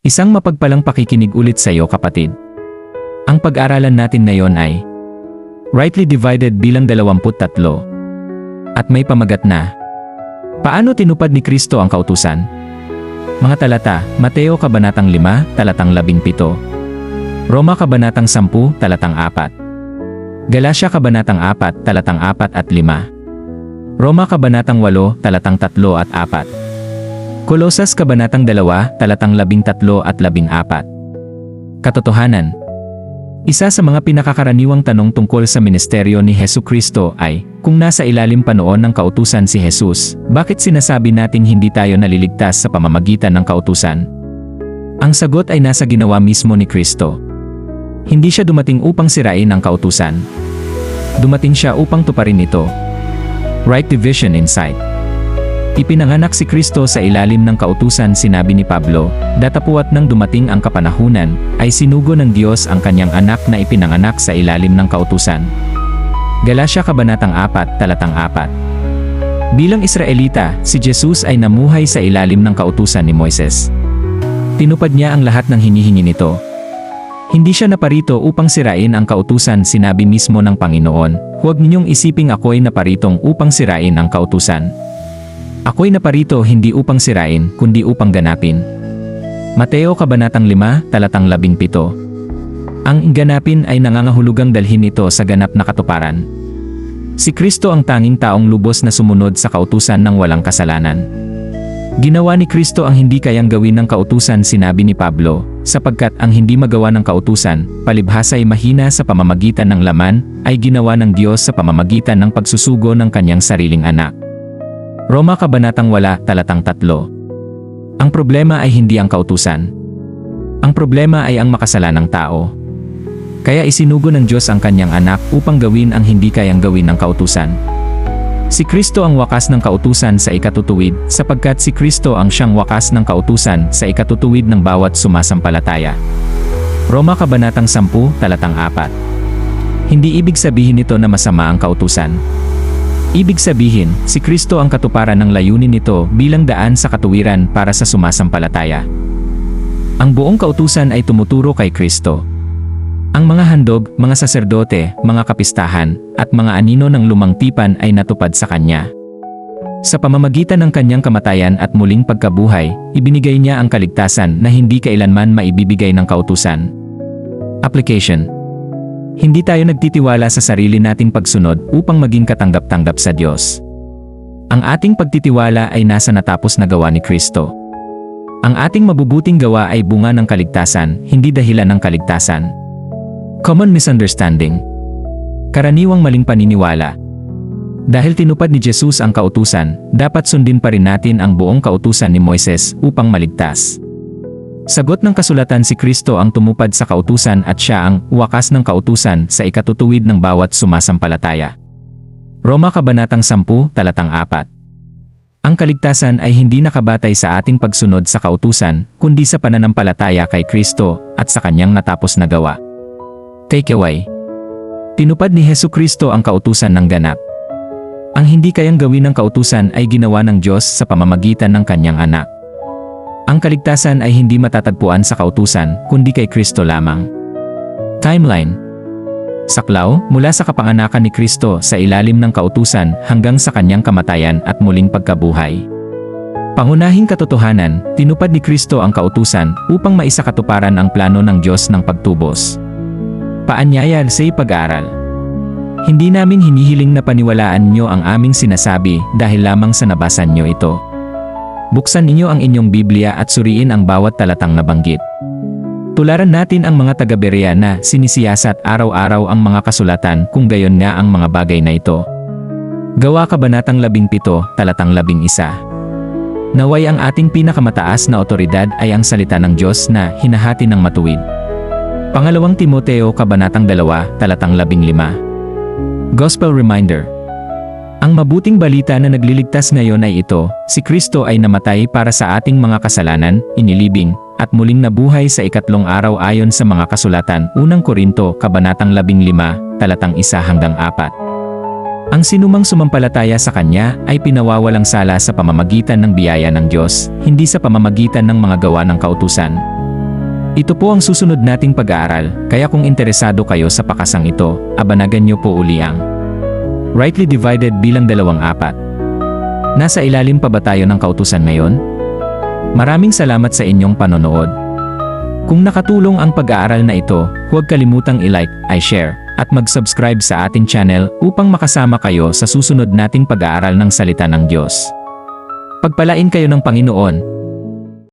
Isang mapagpalang pakikinig ulit sa iyo, kapatid. Ang pag-aralan natin ngayon ay rightly divided bilang 23 at may pamagat na paano tinupad ni Kristo ang kautusan? Mga talata: Mateo kabanatang 5, talatang 17, Roma kabanatang 10, talatang 4, Galatia kabanatang 4, talatang 4 at 5, Roma kabanatang 8, talatang 3 at 4, Kolosas kabanatang 2, talatang 13 at 14. Katotohanan: isa sa mga pinakakaraniwang tanong tungkol sa ministeryo ni Hesukristo ay, kung nasa ilalim pa noon ng kautusan si Jesus, bakit sinasabi nating hindi tayo naliligtas sa pamamagitan ng kautusan? Ang sagot ay nasa ginawa mismo ni Kristo. Hindi siya dumating upang sirain ang kautusan. Dumating siya upang tuparin ito. Right division insight. Ipinanganak si Kristo sa ilalim ng kautusan. Sinabi ni Pablo, "Datapuat nang dumating ang kapanahunan, ay sinugo ng Diyos ang kanyang anak na ipinanganak sa ilalim ng kautusan." Galatia kabanatang 4, talatang 4. Bilang Israelita, si Jesus ay namuhay sa ilalim ng kautusan ni Moises. Tinupad niya ang lahat ng hinihingi nito. Hindi siya naparito upang sirain ang kautusan. Sinabi mismo ng Panginoon, "Huwag ninyong isiping ako'y naparitong upang sirain ang kautusan. Ako'y naparito hindi upang sirain, kundi upang ganapin." Mateo kabanatang 5, talatang 17. Ang ganapin ay nangangahulugang dalhin ito sa ganap na katuparan. Si Kristo ang tanging taong lubos na sumunod sa kautusan ng walang kasalanan. Ginawa ni Kristo ang hindi kayang gawin ng kautusan. Sinabi ni Pablo, sapagkat ang hindi magawa ng kautusan, palibhasa ay mahina sa pamamagitan ng laman, ay ginawa ng Diyos sa pamamagitan ng pagsusugo ng kanyang sariling anak. Roma kabanatang 8, talatang 3. Ang problema ay hindi ang kautusan. Ang problema ay ang makasalanang tao. Kaya isinugo ng Diyos ang kanyang anak upang gawin ang hindi kayang gawin ng kautusan. Si Kristo ang wakas ng kautusan sa ikatutuwid, sapagkat si Kristo ang siyang wakas ng kautusan sa ikatutuwid ng bawat sumasampalataya. Roma kabanatang 10, talatang 4. Hindi ibig sabihin nito na masama ang kautusan. Ibig sabihin, si Kristo ang katuparan ng layunin nito bilang daan sa katuwiran para sa sumasampalataya. Ang buong kautusan ay tumuturo kay Kristo. Ang mga handog, mga saserdote, mga kapistahan, at mga anino ng lumang tipan ay natupad sa Kanya. Sa pamamagitan ng Kanyang kamatayan at muling pagkabuhay, ibinigay Niya ang kaligtasan na hindi kailanman maibibigay ng kautusan. Application: hindi tayo nagtitiwala sa sarili nating pagsunod upang maging katanggap-tanggap sa Diyos. Ang ating pagtitiwala ay nasa natapos na gawa ni Kristo. Ang ating mabubuting gawa ay bunga ng kaligtasan, hindi dahilan ng kaligtasan. Common misunderstanding. Karaniwang maling paniniwala. Dahil tinupad ni Jesus ang kautusan, dapat sundin pa rin natin ang buong kautusan ni Moises upang maligtas. Sagot ng kasulatan: si Kristo ang tumupad sa kautusan at siya ang wakas ng kautusan sa ikatutuwid ng bawat sumasampalataya. Roma kabanatang 10, talatang 4. Ang kaligtasan ay hindi nakabatay sa ating pagsunod sa kautusan, kundi sa pananampalataya kay Kristo at sa kanyang natapos na gawa. Takeaway: tinupad ni Hesukristo ang kautusan ng ganap. Ang hindi kayang gawin ng kautusan ay ginawa ng Diyos sa pamamagitan ng kanyang anak. Ang kaligtasan ay hindi matatagpuan sa kautusan, kundi kay Kristo lamang. Timeline: saklaw, mula sa kapanganakan ni Kristo sa ilalim ng kautusan hanggang sa kanyang kamatayan at muling pagkabuhay. Pangunahing katotohanan: tinupad ni Kristo ang kautusan upang maisakatuparan ang plano ng Diyos ng pagtubos. Paanyaya sa pag-aaral. Hindi namin hinihiling na paniwalaan nyo ang aming sinasabi dahil lamang sa nabasa nyo ito. Buksan ninyo ang inyong Biblia at suriin ang bawat talatang nabanggit. Tularan natin ang mga taga-Berea na sinisiyasat araw-araw ang mga kasulatan kung gayon nga ang mga bagay na ito. Gawa kabanatang 17, talatang 11. Naway ang ating pinakamataas na otoridad ay ang salita ng Diyos na hinahati ng matuwid. Pangalawang Timoteo kabanatang 2, talatang 15. Gospel Reminder. Ang mabuting balita na nagliligtas ngayon ay ito: si Kristo ay namatay para sa ating mga kasalanan, inilibing, at muling nabuhay sa ikatlong araw ayon sa mga kasulatan. Unang Korinto, kabanatang 15, talatang 1-4. Ang sinumang sumampalataya sa Kanya ay pinawawalang sala sa pamamagitan ng biyaya ng Diyos, hindi sa pamamagitan ng mga gawa ng kautusan. Ito po ang susunod nating pag-aaral, kaya kung interesado kayo sa pakasang ito, abanagan niyo po uli ang rightly divided bilang 2/4. Nasa ilalim pa ba tayo ng kautusan ngayon? Maraming salamat sa inyong panonood. Kung nakatulong ang pag-aaral na ito, huwag kalimutang i-like, i-share, at mag-subscribe sa ating channel upang makasama kayo sa susunod nating pag-aaral ng salita ng Diyos. Pagpalain kayo ng Panginoon.